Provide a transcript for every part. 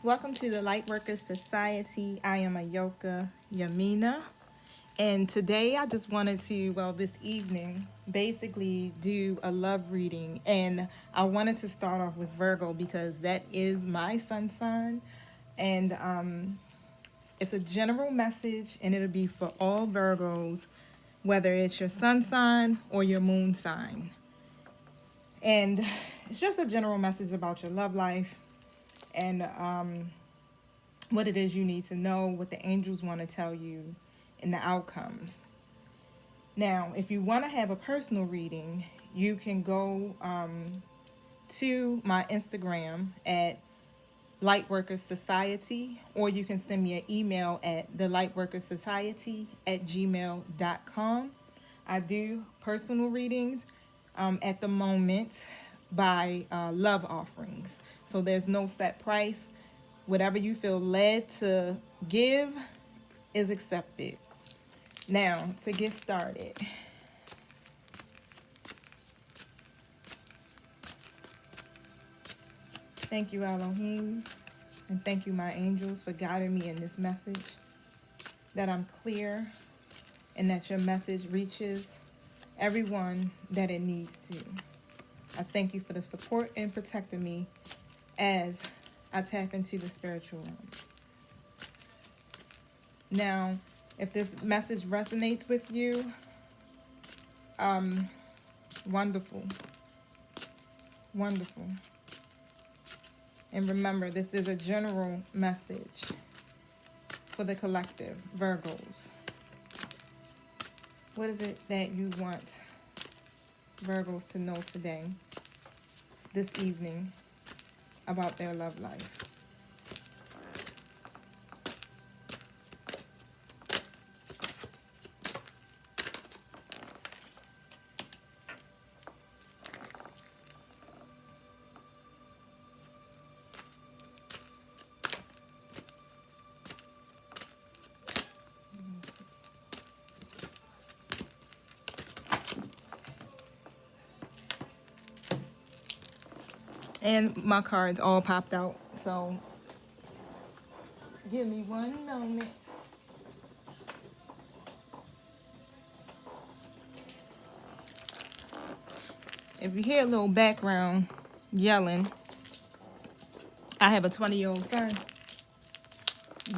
Welcome to the Lightworkers Society. I am Ayoka Yamina. And today I just wanted to, this evening, basically do a love reading. And I wanted to start off with Virgo because that is my sun sign. And it's a general message and it'll be for all Virgos, whether it's your sun sign or your moon sign. And it's just a general message about your love life and what it is you need to know, what the angels want to tell you, and the outcomes. Now, if you want to have a personal reading, you can go to my Instagram at Lightworkers Society, or you can send me an email at thelightworkersociety@gmail.com. I do personal readings at the moment by love offerings. So there's no set price. Whatever you feel led to give is accepted. Now, to get started. Thank you, Elohim, and thank you, my angels, for guiding me in this message, that I'm clear and that your message reaches everyone that it needs to. I thank you for the support and protecting me as I tap into the spiritual realm. Now, if this message resonates with you, wonderful. Wonderful. And remember, this is a general message for the collective, Virgos. What is it that you want Virgos to know today, this evening, about their love life? And my cards all popped out, so give me one moment. If you hear a little background yelling, I have a 20-year-old son.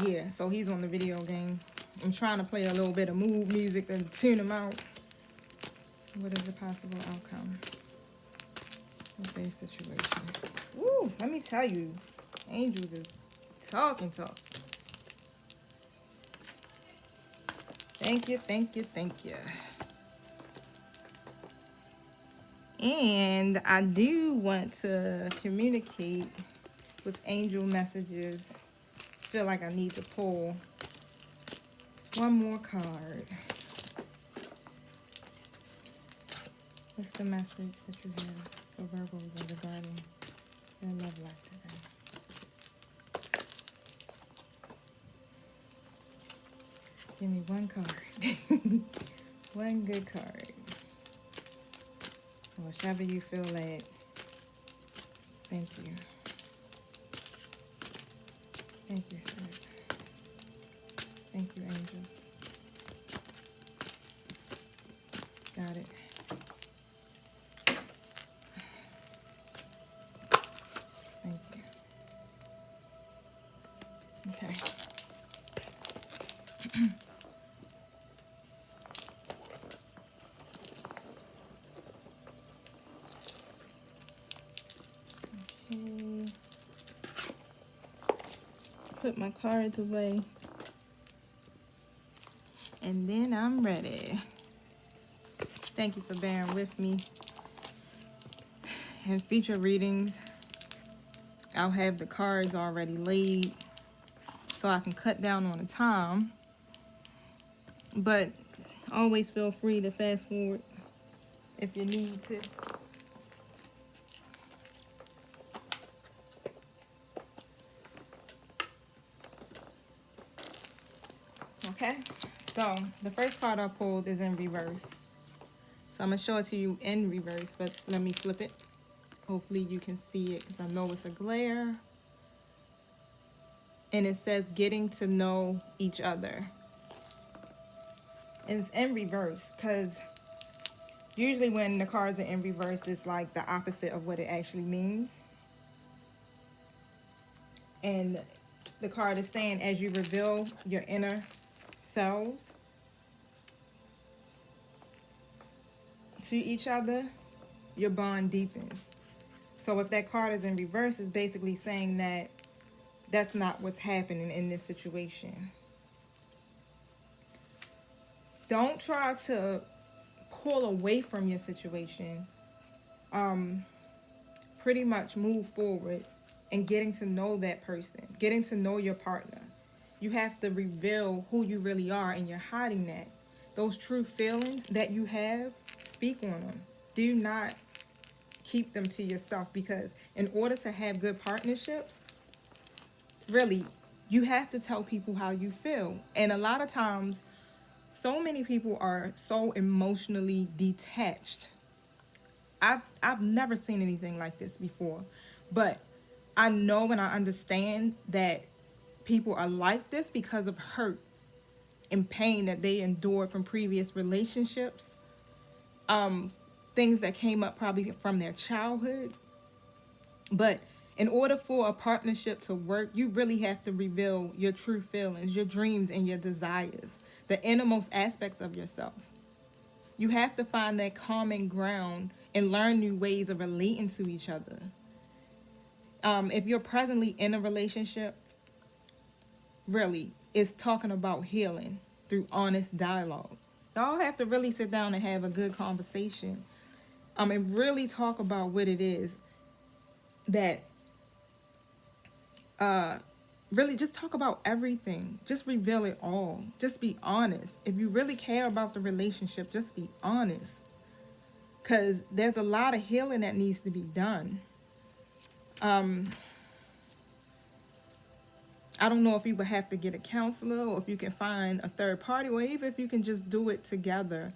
Yeah, so he's on the video game. I'm trying to play a little bit of mood music and tune him out. What is the possible outcome of their situation? Woo, let me tell you, angels is talking. Thank you. And I do want to communicate with angel messages. Feel like I need to pull just one more card. What's the message that you have for Virgos regarding their love life today? Give me one card. One good card. Whichever you feel led. Thank you. Thank you, sir. Thank you, angels. Got it. Thank you. Okay. Okay. Put my cards away. And then I'm ready. Thank you for bearing with me. In future readings, I'll have the cards already laid so I can cut down on the time. But always feel free to fast forward if you need to. Okay, so the first card I pulled is in reverse. So I'm going to show it to you in reverse, but let me flip it. Hopefully you can see it because I know it's a glare. and it says getting to know each other. And it's in reverse because usually when the cards are in reverse, it's like the opposite of what it actually means. And the card is saying as you reveal your inner selves to each other, your bond deepens. So if that card is in reverse, it's basically saying that that's not what's happening in this situation. Don't try to pull away from your situation. Pretty much move forward and getting to know that person, getting to know your partner. You have to reveal who you really are, and you're hiding that. Those true feelings that you have, speak on them. Do not keep them to yourself, because in order to have good partnerships, really, you have to tell people how you feel. And a lot of times, so many people are so emotionally detached. I've never seen anything like this before, but I know and I understand that people are like this because of hurt and pain that they endured from previous relationships, things that came up probably from their childhood. But in order for a partnership to work, you really have to reveal your true feelings, your dreams, and your desires, the innermost aspects of yourself. You have to find that common ground and learn new ways of relating to each other. If you're presently in a relationship, really, it's talking about healing through honest dialogue. Y'all have to really sit down and have a good conversation, and really talk about what it is that, really just talk about everything. Just reveal it all. Just be honest. If you really care about the relationship, just be honest. Because there's a lot of healing that needs to be done. I don't know if you would have to get a counselor, or if you can find a third party, or even if you can just do it together.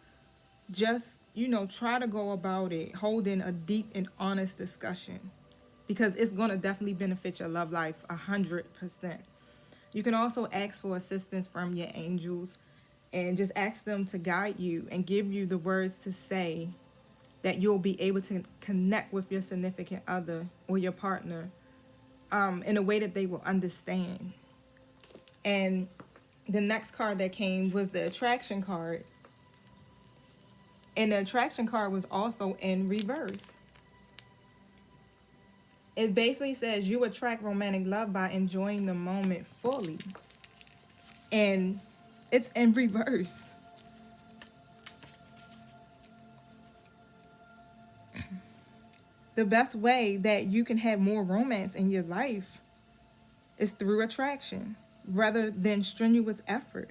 Just, try to go about it holding a deep and honest discussion, because it's going to definitely benefit your love life 100%. You can also ask for assistance from your angels and just ask them to guide you and give you the words to say that you'll be able to connect with your significant other or your partner, in a way that they will understand. And the next card that came was the attraction card. And the attraction card was also in reverse. It basically says you attract romantic love by enjoying the moment fully. And it's in reverse. The best way that you can have more romance in your life is through attraction rather than strenuous effort.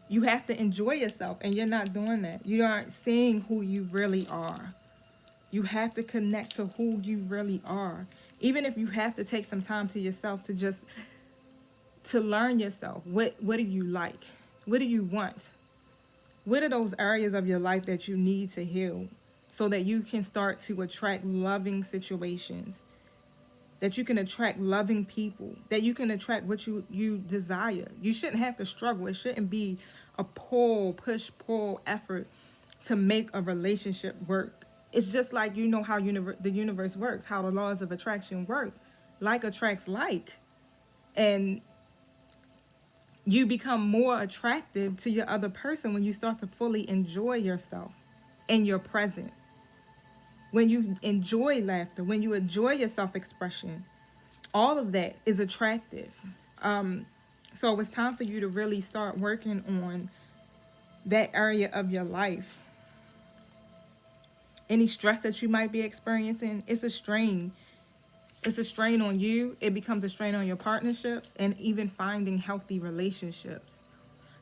You have to enjoy yourself, and you're not doing that. You aren't seeing who you really are. You have to connect to who you really are. Even if you have to take some time to yourself to learn yourself. What do you like? What do you want? What are those areas of your life that you need to heal so that you can start to attract loving situations, that you can attract loving people, that you can attract what you desire? You shouldn't have to struggle. It shouldn't be a push-pull effort to make a relationship work. It's just like, how the universe works, how the laws of attraction work. Like attracts like. And you become more attractive to your other person when you start to fully enjoy yourself and your present. When you enjoy laughter, when you enjoy your self-expression, all of that is attractive. So it's time for you to really start working on that area of your life. Any stress that you might be experiencing, it's a strain. It's a strain on you. It becomes a strain on your partnerships and even finding healthy relationships.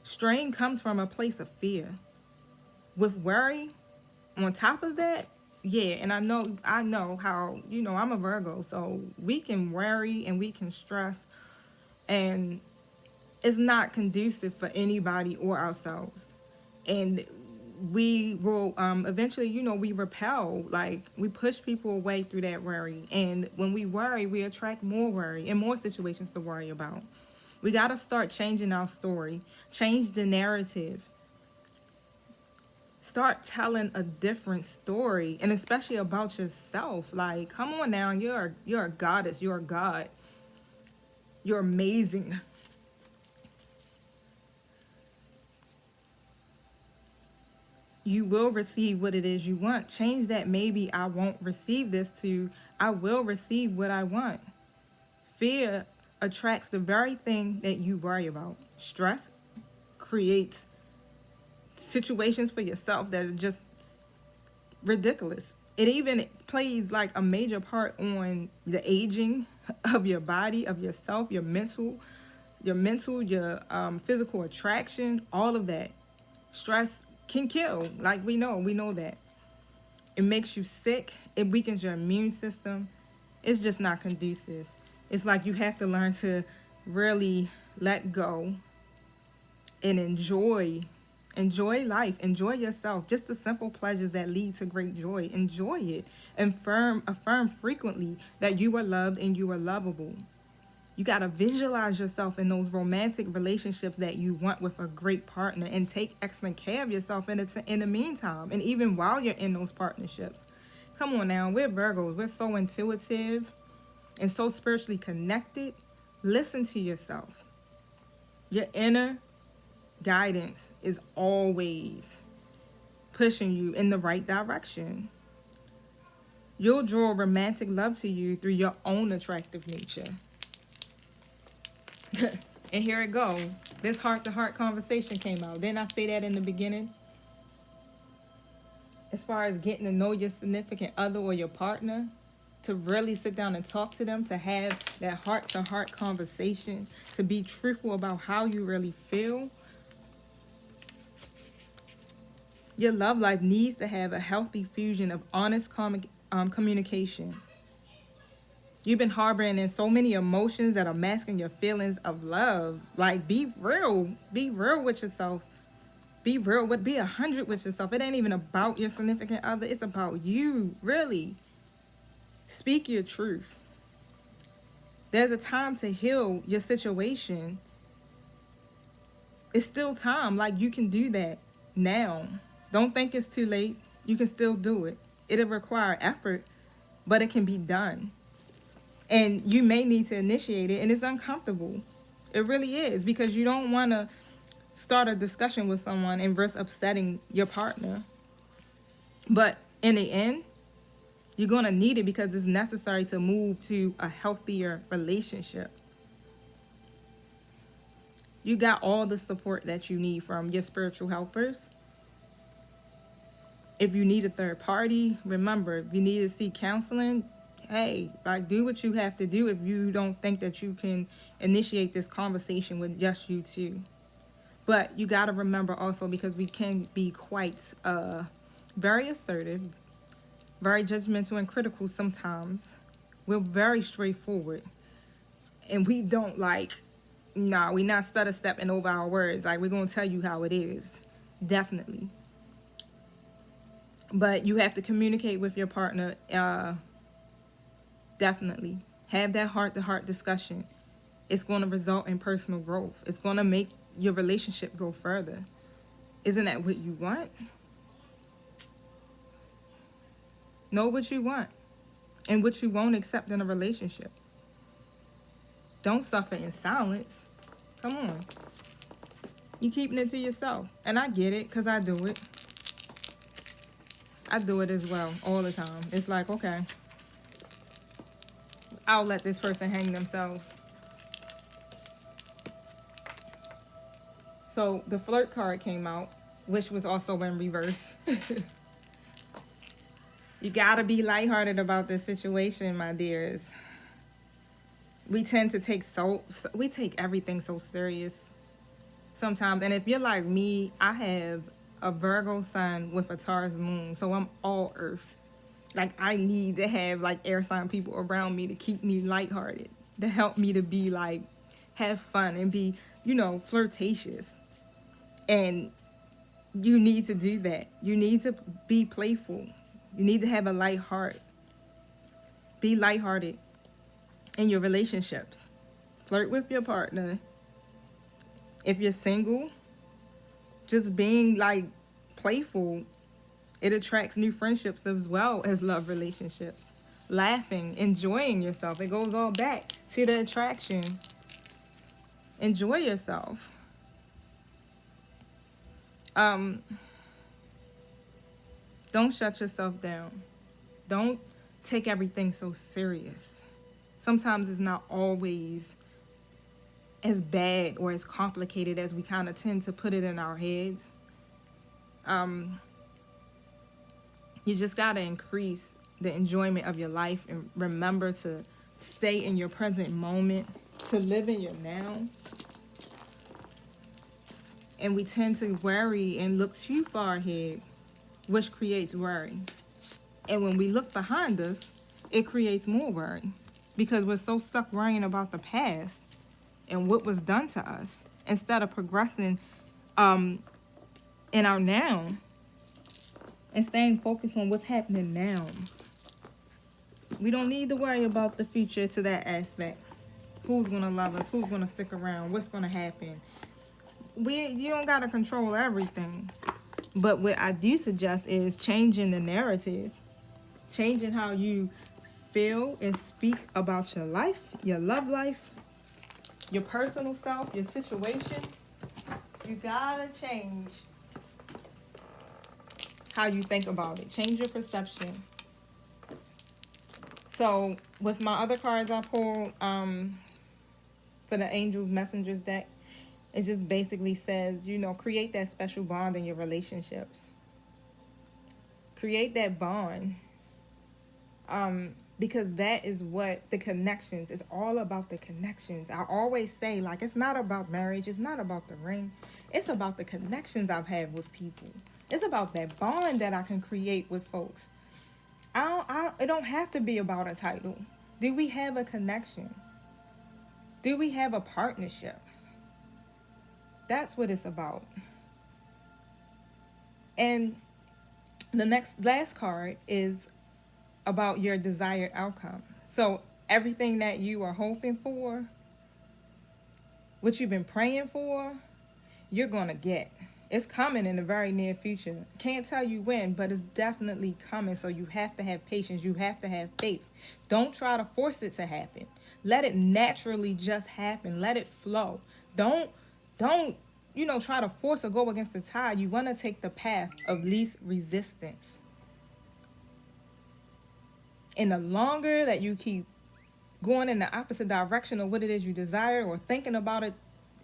Strain comes from a place of fear. With worry, on top of that, yeah, and I know how, I'm a Virgo, so we can worry and we can stress, and it's not conducive for anybody or ourselves. And we will eventually, we repel, like we push people away through that worry. And when we worry, we attract more worry and more situations to worry about. We got to start changing our story, change the narrative, start telling a different story, and especially about yourself. Like, come on now, you're a goddess, you're a god, you're amazing. You will receive what it is you want. Change that maybe I won't receive this to I will receive what I want. Fear attracts the very thing that you worry about. Stress creates situations for yourself that are just ridiculous. It even plays like a major part on the aging of your body, of yourself, your physical attraction, all of that. Stress can kill, like we know that. It makes you sick, it weakens your immune system. It's just not conducive. It's like you have to learn to really let go and enjoy life, enjoy yourself, just the simple pleasures that lead to great joy. Enjoy it. Affirm frequently that you are loved and you are lovable. You got to visualize yourself in those romantic relationships that you want with a great partner, and take excellent care of yourself in the meantime, and even while you're in those partnerships. Come on now, we're Virgos. We're so intuitive and so spiritually connected. Listen to yourself. Your inner guidance is always pushing you in the right direction. You'll draw romantic love to you through your own attractive nature. And here it goes. This heart-to-heart conversation came out. Didn't I say that in the beginning? As far as getting to know your significant other or your partner, to really sit down and talk to them, to have that heart-to-heart conversation, to be truthful about how you really feel. Your love life needs to have a healthy fusion of honest communication. You've been harboring in so many emotions that are masking your feelings of love. Like, be real. Be real with yourself. Be 100 with yourself. It ain't even about your significant other. It's about you, really. Speak your truth. There's a time to heal your situation. It's still time. Like, you can do that now. Don't think it's too late. You can still do it. It'll require effort, but it can be done. And you may need to initiate it, and it's uncomfortable. It really is, because you don't want to start a discussion with someone and risk upsetting your partner. But in the end, you're going to need it because it's necessary to move to a healthier relationship. You got all the support that you need from your spiritual helpers. If you need a third party, remember, if you need to seek counseling, hey, like, do what you have to do if you don't think that you can initiate this conversation with just you two. But you got to remember also, because we can be quite very assertive, very judgmental and critical sometimes. We're very straightforward. And we don't we're not stutter stepping over our words. Like, we're going to tell you how it is. Definitely. But you have to communicate with your partner. Definitely. Have that heart-to-heart discussion. It's going to result in personal growth. It's going to make your relationship go further. Isn't that what you want? Know what you want and what you won't accept in a relationship. Don't suffer in silence. Come on. You keeping it to yourself. And I get it, because I do it. I do it as well all the time. It's like, okay, I'll let this person hang themselves. So the Flirt card came out, which was also in reverse. You gotta be lighthearted about this situation, my dears. We tend to take everything so serious sometimes. And if you're like me, I have a Virgo sun with a Taurus moon, so I'm all earth. Like, I need to have like air sign people around me to keep me lighthearted, to help me to be like, have fun and be, flirtatious. And You need to do that. You need to be playful. You need to have a light heart. Be lighthearted in your relationships. Flirt with your partner. If you're single, just being like playful, it attracts new friendships as well as love relationships. Laughing, enjoying yourself. It goes all back to the attraction. Enjoy yourself. Don't shut yourself down. Don't take everything so serious. Sometimes it's not always as bad or as complicated as we kind of tend to put it in our heads. You just got to increase the enjoyment of your life and remember to stay in your present moment, to live in your now. And we tend to worry and look too far ahead, which creates worry. And when we look behind us, it creates more worry because we're so stuck worrying about the past and what was done to us instead of progressing in our now and staying focused on what's happening now. We don't need to worry about the future to that aspect. Who's going to love us? Who's going to stick around? What's going to happen? You don't got to control everything. But what I do suggest is changing the narrative. Changing how you feel and speak about your life, your love life, your personal self, your situation. You gotta change how you think about it. Change your perception. So with my other cards I pulled for the Angels Messengers deck, it just basically says, create that special bond in your relationships. Create that bond. Because that is what the connections, it's all about the connections. I always say, like, it's not about marriage, it's not about the ring, it's about the connections I've had with people. It's about that bond that I can create with folks. It don't have to be about a title. Do we have a connection? Do we have a partnership? That's what it's about. And the last card is about your desired outcome. So everything that you are hoping for, what you've been praying for, you're going to get. It's coming in the very near future. Can't tell you when, but it's definitely coming. So you have to have patience. You have to have faith. Don't try to force it to happen. Let it naturally just happen. Let it flow. Don't try to force or go against the tide. You want to take the path of least resistance. And the longer that you keep going in the opposite direction of what it is you desire or thinking about it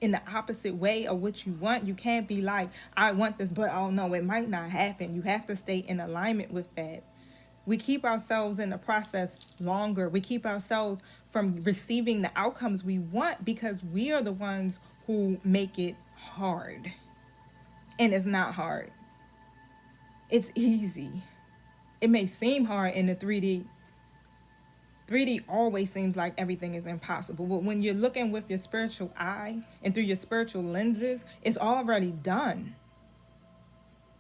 in the opposite way of what you want, you can't be like, I want this, but oh no, it might not happen. You have to stay in alignment with that. We keep ourselves in the process longer. We keep ourselves from receiving the outcomes we want because we are the ones who make it hard. And it's not hard. It's easy. It may seem hard in the 3D. 3D always seems like everything is impossible. But when you're looking with your spiritual eye and through your spiritual lenses, it's already done.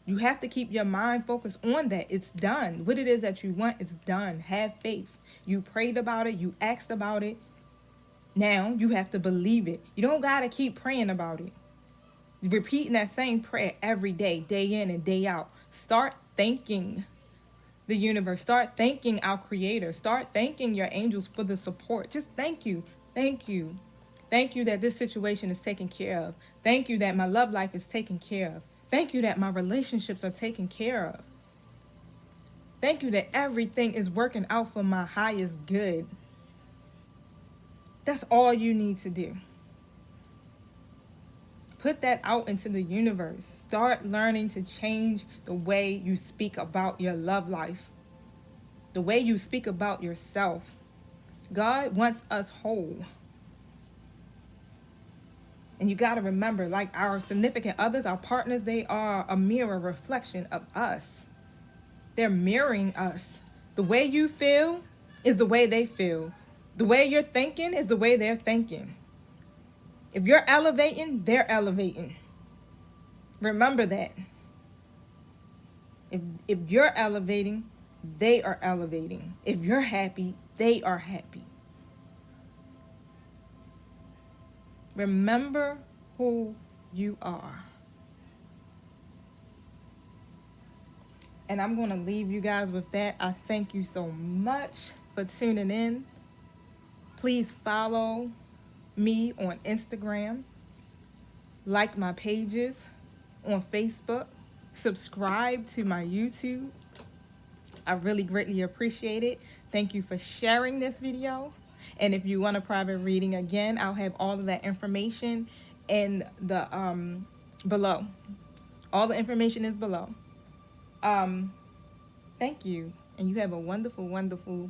You have to keep your mind focused on that. It's done. What it is that you want, it's done. Have faith. You prayed about it. You asked about it. Now you have to believe it. You don't got to keep praying about it. Repeating that same prayer every day, day in and day out. Start thanking the universe. Start thanking our creator. Start thanking your angels for the support. Just thank you. Thank you. Thank you that this situation is taken care of. Thank you that my love life is taken care of. Thank you that my relationships are taken care of. Thank you that everything is working out for my highest good. That's all you need to do. Put that out into the universe. Start learning to change the way you speak about your love life, the way you speak about yourself. God wants us whole. And you got to remember, like our significant others, our partners, they are a mirror reflection of us. They're mirroring us. The way you feel is the way they feel. The way you're thinking is the way they're thinking. If you're elevating, they're elevating. Remember that. If you're elevating, they are elevating. If you're happy, they are happy. Remember who you are. And I'm going to leave you guys with that. I thank you so much for tuning in. Please follow me on Instagram, like my pages on Facebook, subscribe to my YouTube. I really greatly appreciate it. Thank you for sharing this video. And if you want a private reading, again, I'll have all of that information in the below. All the information is below. Thank you, and you have a wonderful, wonderful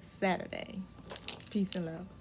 Saturday. Peace and love.